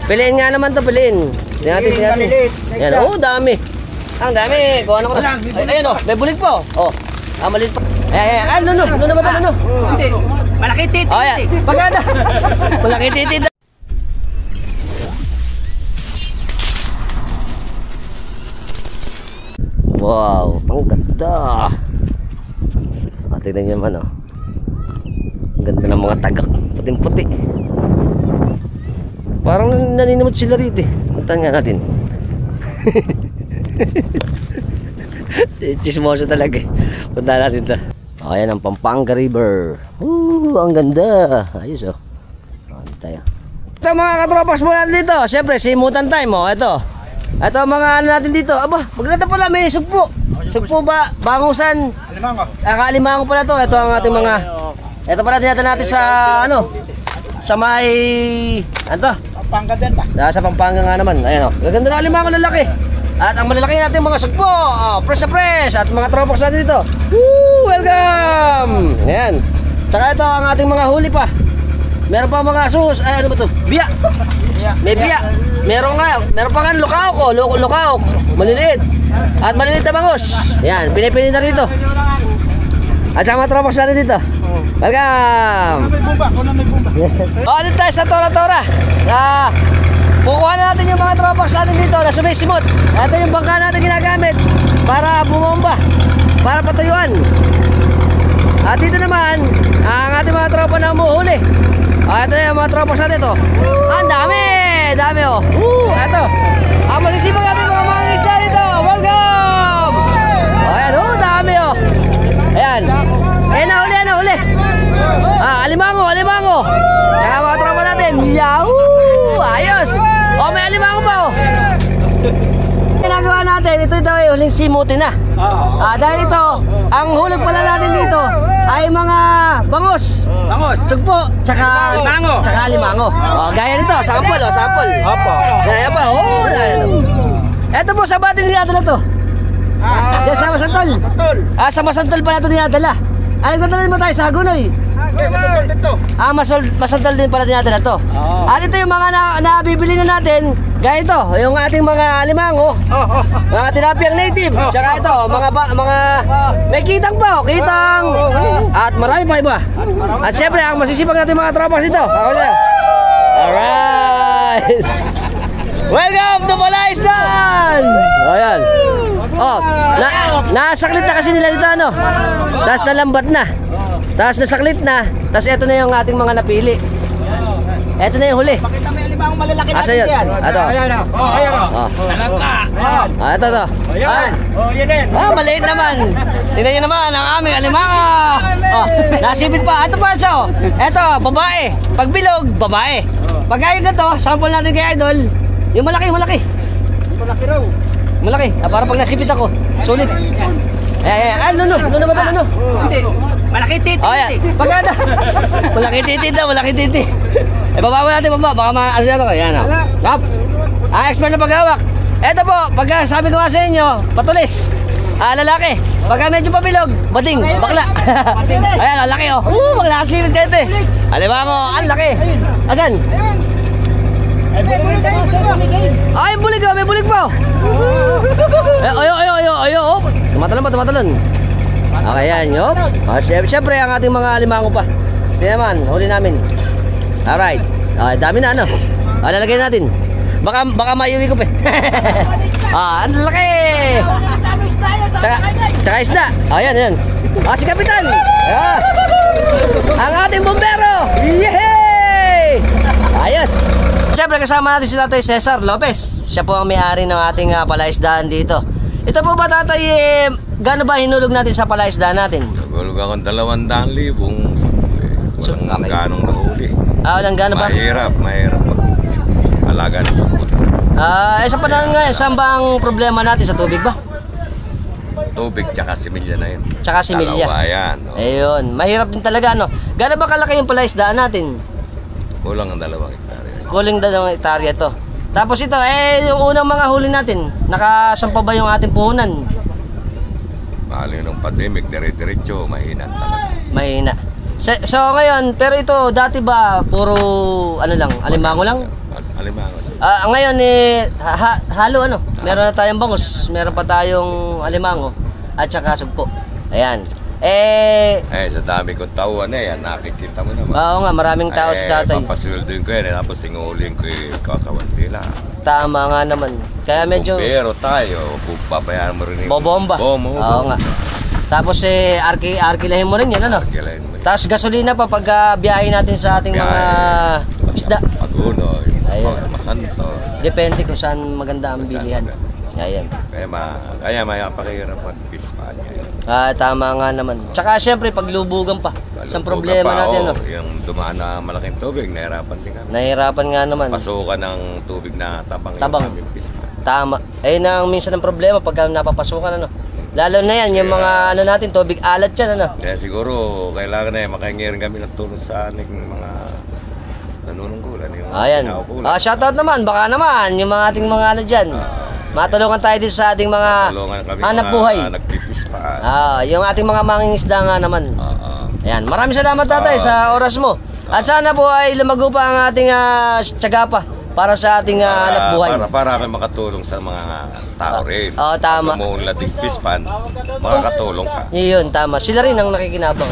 Piliin nga naman to, piliin. Tingnan natin. Ayan, oh, dami. Ang dami. Kuha na ko na. Ayan, oh, may bulig po. Oh, maliit pa. Ayan, Nuno ba ito, Nuno? Hindi. Malaki titi. Oh, ayan. Pagkada. Malaki titi. Wow, ang ganda. Tingnan niyo naman, oh. Ang ganda ng mga tagak. Puting-puti. Parang naninimot sila rito eh. Puntahan nga natin. Chismoso talaga eh. Puntahan natin ito. Ayan ang Pampanga River. Ang ganda. Ayos oh. Tayo. Ito mga katropas mo natin dito. Siyempre simutan time oh. Ito mga ano natin dito. Aba, maganda pala, may sugpo. Sugpo ba? Bangusan. Alimango. Alimango pala to. Ito ang ating mga. Ito pala tinatan natin sa ano. Sa may ano? Pampanga din ba? Sa Pampanga nga naman. Ayan oh. Gaganda na alimango lalaki. At ang malalaki natin mga sugpo. Fresh na fresh. At mga tropas natin dito. Woo! Welcome! Ayan. Tsaka ito ang ating mga huli pa. Meron pa mga sus. Ay ano ba to? Biya. May biya. Meron pa nga lukaok oh. Lukaok. Maliliit. At maliliit na bangus. Ayan. Pinipili na rito. At saka mga tropas natin dito. Welcome! May bumba. Dito tayo sa Tora-Tora. Kukuha na natin yung mga tropas natin dito na sumisimot. Ito yung bangka natin ginagamit para bumomba, para patuyuan. At dito naman, ang ating mga tropa na umuhuli. Ito yung mga tropas natin ito. Ang dami oh. Ito. Ang masisipag natin mga isda dito. Welcome! Ayan oh, dami oh. Ayan. Nahuli. Alimango. Tsaka mga tropa natin. Yahoo! Ayos! Oh, may alimango pa oh. Ginagawa natin, ito daw ay huling simutin na. Dahil ito, ang huling pala natin dito ay mga bangus. Sugpo, tsaka alimango. Gaya nito, sample. Gaya pa, ito po, sa batin dinadala to. Yan sa Masantol. Sa Masantol pa natin dinadala. Ano ganda mo tayo sa Hagunoy? Masantol dito. Masantol din pala dinadala to. At ito yung mga nabibili na natin. Gaya ito, yung ating mga alimango. Mga tilapiyang native. Tsaka ito, mga may kitang pa, kitang. At marami pa iba. At syempre, ang masisipag natin mga tropas dito. Alright. Welcome to Palaisdan! Ayan. Nasaklit na kasi nila dito ano. Tapos nalambat na. Tapos nasaklit na. Tapos ito na yung ating mga napili. Ito na yung huli. Pakita mo yung limang malalaki natin. Asa yun? Ito. Ayan o. Talangka. Ito. Ayan. Yan din. Maliit naman. Tingnan nyo naman ang aming alimango. Nasipit pa. Ito pa so. Ito, babae. Pag bilog, babae. Pag ayun na to, sample natin kay Idol. Yung malaki. Malaki raw. Malaki. Para pag nasipit ako, sulit. Ayan. Nuno ba ito, Nuno? Hindi. Malaki titi. Pagkada. Malaki titi. Baba natin, baka ano na ito. Ayan o. Expert na paghawak. Ito po, pagka sabi ko nga sa inyo, patulis. Lalaki. Pagka medyo pabilog, bading, bakla. Ayan, laki o. Maglasipit ka ito eh. Alimango, ang laki. Asan? May bulig po. Ayo. Tumatalon. Okay, yan, yop. Siyempre, ang ating mga alimango pa. Hindi naman, huli namin. Alright. Dami na, ano. Lalagay natin. Baka mayuwi ko pa. Ang laki. Tsaka isda. Ayan. Si Kapitan. Ang ating bombero. Yehey! Ayos. Siyempre kasama natin si Tatay Cesar Lopez. Siya po ang may-ari ng ating palaisdaan dito. Ito po ba Tatay, gaano ba hinulog natin sa palaisdaan natin? Nagulog akong 200,000. Walang ganong nahuli. Walang gano ba? Mahirap alaga na sukot. Sa panahon ngayon, saan ba ang problema natin? Sa tubig ba? Tubig tsaka similya na yun. Tsaka similya. Dalawa yan. Ayun, mahirap din talaga no. Gaano ba kalaki yung palaisdaan natin? Kulang ang 2 hektarya. Kuling 2 hektarya to. Tapos ito, yung unang mga huli natin, nakasampa ba yung ating puhunan? Mahalin ng pandemic, dire-diretso, mahina talaga. Mahina. So ngayon, pero ito, dati ba, puro, alimango lang? Alimango. Ngayon halo ano, meron na tayong bangus, meron pa tayong alimango at saka sugpo. Ayan. Sa dami kong tauhan yan, nakikita mo naman. Oo nga, maraming tao si tatay. Papasweldoin ko yan, tapos singuling ko yung kakawanti lang. Tama nga naman. Kaya medyo Pero tayo, papayaran mo rin yung bobomba. Oo nga. Tapos arkilahin mo rin yan, ano? Arkilahin mo rin. Tapos gasolina pa pag biyahe natin sa ating mga isda. Pag-uno, Ayan. masanto. Depende kung saan maganda ang bilihan. Ayan. Kaya may pakihirap mag-pispan niya. Tama nga naman. Tsaka siyempre paglubugan pa. Isang problema natin, no? Yung dumaan na malaking tubig, nahirapan din kami. Nahihirapan nga naman. Pasukan ng tubig na tabang. Yung pispan. Tama. Na minsan ang problema pag napapasukan, ano? Lalo na yan, yung mga natin, tubig alat yan, ano? Kaya siguro, kailangan na makahingi rin kami ng tulong sa ating mga nanunungkulan. Ayan. Shoutout naman, baka naman, yung mga ating mga dyan. Matulungan tayo din sa ating mga hanap buhay. Nagpipispan. Yung ating mga mangingisda nga naman. Ayan, maraming salamat tatay sa oras mo. At sana po ay lumago pa ang ating tiyaga pa para sa ating hanap buhay. Para kayo makatulong sa mga tao rin. Tama. Kung mo pispan, makakatulong ka. Yun, tama. Sila rin ang nakikinabang.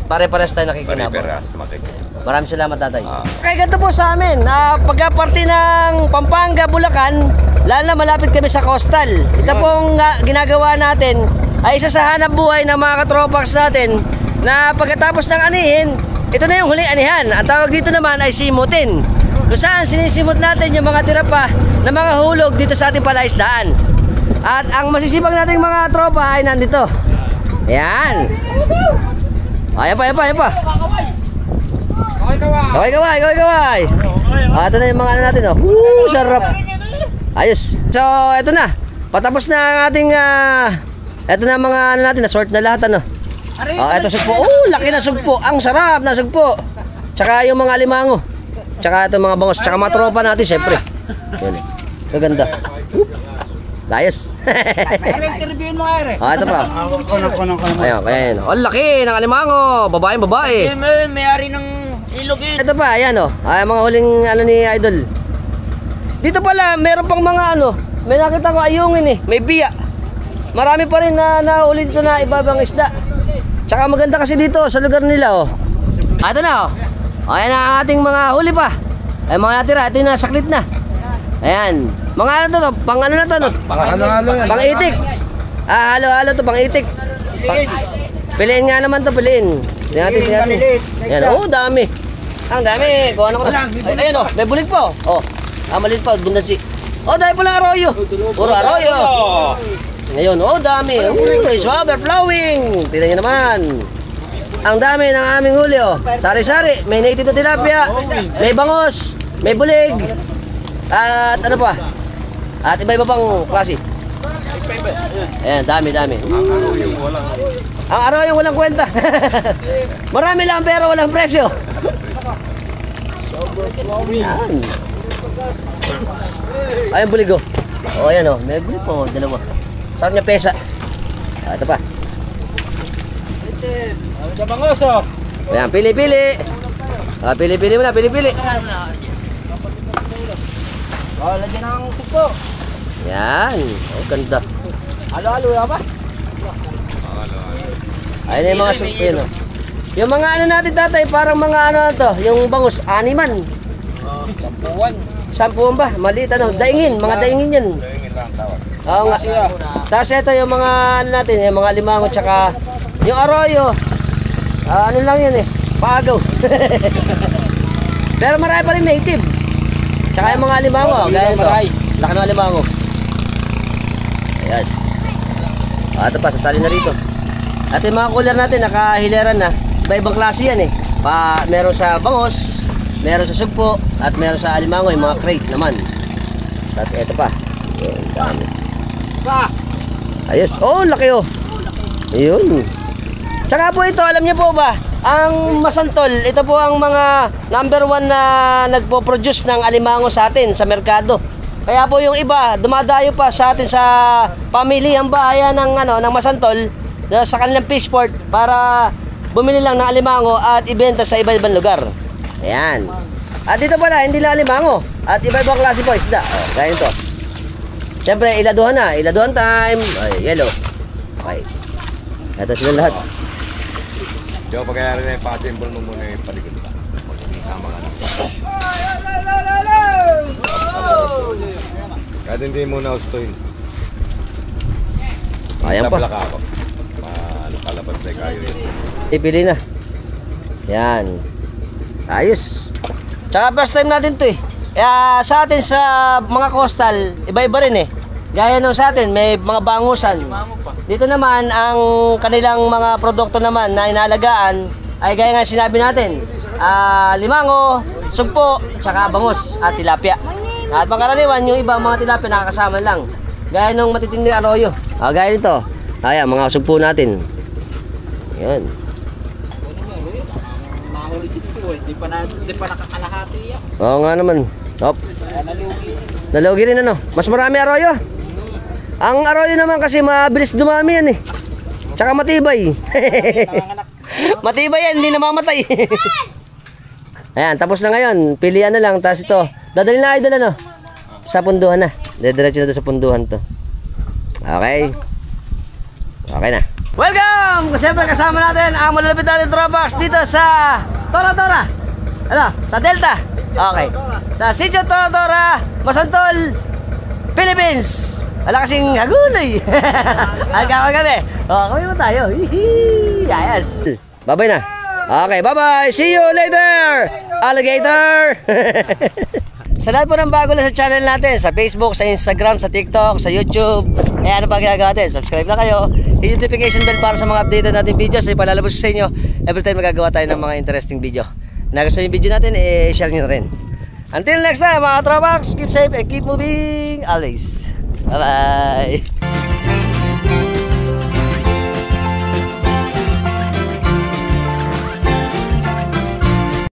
Pare-pares tayo nakikinabang. Pare-pares makikinabang. Maraming salamat tatay. Kaya ganito po sa amin, pagka-party ng Pampanga, Bulacan, lalo na malapit kami sa coastal. Ito pong ginagawa natin ay isa sa hanap buhay ng mga katropax natin na pagkatapos ng anihin, ito na yung huling anihan. Ang tawag dito naman ay simutin. Kung saan sinisimot natin yung mga tira pa na mga hulog dito sa ating palaisdaan. At ang masisipag nating mga tropa ay nandito. Ayan. Ayan pa. Kaway. Ito na yung mga natin, oh. Sarap. Ayos. So, ito na. Patapos na ang ating ito na mga natin, na-sort na lahat, ano. Ito sugpo. Laki na sugpo. Ang sarap na sugpo. Tsaka yung mga limango. Tsaka ito mga bangos. Tsaka mga tropa natin, syempre. Yan. Kaganda. Ayos. Interviewin mo nga, Ito pa. Ayan. Ang laki ng alimango. Babae. May-ari ng ilog eh. Ito pa, ayan o. Mga huling ni Idol. Dito pala, meron pang mga may nakita ko ayungin eh. May biya. Marami pa rin na nahuli dito na ibabang isda. Tsaka maganda kasi dito sa lugar nila o. Ito na o. Ayan na ang ating mga huli pa. Ay mga natira, ito yung nasaklit na. Ayan. Mga to, pang na to? Halo-halo yan. Pang itik. Halo-halo to, pang itik. Piliin nga naman to, piliin. Tingnan natin. Ayan, dami. Ang dami. Kuha na ko na. Ayan o, may bulig pa o. Maliit pa, bundansi. Dahil pala arroyo. Puro arroyo. Ngayon, dami. Suaber flowing. Tingnan nyo naman. Ang dami ng aming huli o. Sari-sari. May native na tilapia. May bangos. May bulig. At ano pa? At iba-iba pang klase. Ayan, dami. Ang arroyo walang kwenta. Marami lang pero walang presyo. Ayan. Ayan bulig o. Ayan o. May bulig po. Dalawa. Sarap niya pesa. Ito pa. Sa bangos oh. Ayan, pili-pili. Pili-pili mo na, pili-pili. Lagyan ng sugpo. Yan. Ganda. Halo-halo ba? Ayun yung mga sugpin. Yung mga natin tatay, parang mga to, yung bangus, animan. Sampuan ba? Maliit daingin, mga daingin yan. Daingin lang tawag. Oo nga. Tapos ito yung mga natin, yung mga limango, tsaka yung arroyo. Ano lang yan eh, paagaw. Pero marami pa rin native. Tsaka yung mga limango, gaya ito. Laki ng limango. Ayan. Ito pa, sasali na rito. At yung mga cooler natin, nakahileran na. Iba-ibang klase yan eh. Meron sa bangos, meron sa sugpo, at meron sa alimango, yung mga crate naman. Tapos ito pa. Ayan, dami. Ayos. Laki oh. Ayun. Tsaka po ito, alam niyo po ba, ang Masantol, ito po ang mga #1 na nagpo-produce ng alimango sa atin sa merkado. Kaya po yung iba, dumadayo pa sa atin sa pamilihang bahayan ng Masantol sa kanilang fishport para bumili lang ng alimango at ibenta sa iba-ibang lugar. Ayan. At dito pala, hindi lang alimango. At iba-ibang klase po isda. Oh, gaya nito. Siyempre, iladuhan na. Iladuhan time. Ay, yellow. Okay. Ito sila lahat. Diyo, pagkayari na yung pa-assemble mo muna yung paligid ka. Tama ka na. Kahit hindi mo na gustuin. Ayan po. Tabla ka ako. Ano kalabas na kayo yun. Ipili na. Yan. Ayos. Tsaka first time natin to eh. Sa atin sa mga coastal, iba-iba rin eh. Gaya nung sa atin, may mga bangusan. Dito naman, ang kanilang mga produkto naman na inalagaan ay gaya nga sinabi natin, limango, sugpo, tsaka bangus at tilapia. At pangkaraniwan, yung iba mga tilapia nakakasama lang. Gaya nung matitinding arroyo. Gaya nito. Ayan, mga sugpo natin. Yan. Mahuli si Tito eh. Di pa nakakalahati yan. Oo nga naman. Hop. Nalugi rin ano. Mas marami arroyo. Ang arroyo naman kasi mabilis dumami yan eh. Tsaka matibay. Matibay yan, hindi namamatay. Ayan, tapos na ngayon. Pilihan na lang. Tapos ito. Dadali na idol ano. Sa punduhan na. Diretso na doon sa punduhan to. Okay. Okay na. Welcome! Siyempre kasama natin ang malalapit natin Tropax dito sa Tora Tora. Ano? Sa Delta. Okay. Sa Sitio Tora Tora, Masantol, Philippines. Wala kasing hagunay. Hanggang kami. Kami mo tayo. Yes. Bye-bye na. Okay, bye-bye. See you later, alligator. Sa lahat po ng bago na sa channel natin, sa Facebook, sa Instagram, sa TikTok, sa YouTube, ano pa ginagawa natin? Subscribe na kayo. Hit notification bell para sa mga updated natin videos ay palalabas sa inyo every time magagawa tayo ng mga interesting video. Nagustuhan yung video natin, share nyo na rin. Until next time mga Tropax, keep safe and keep moving always. Bye-bye.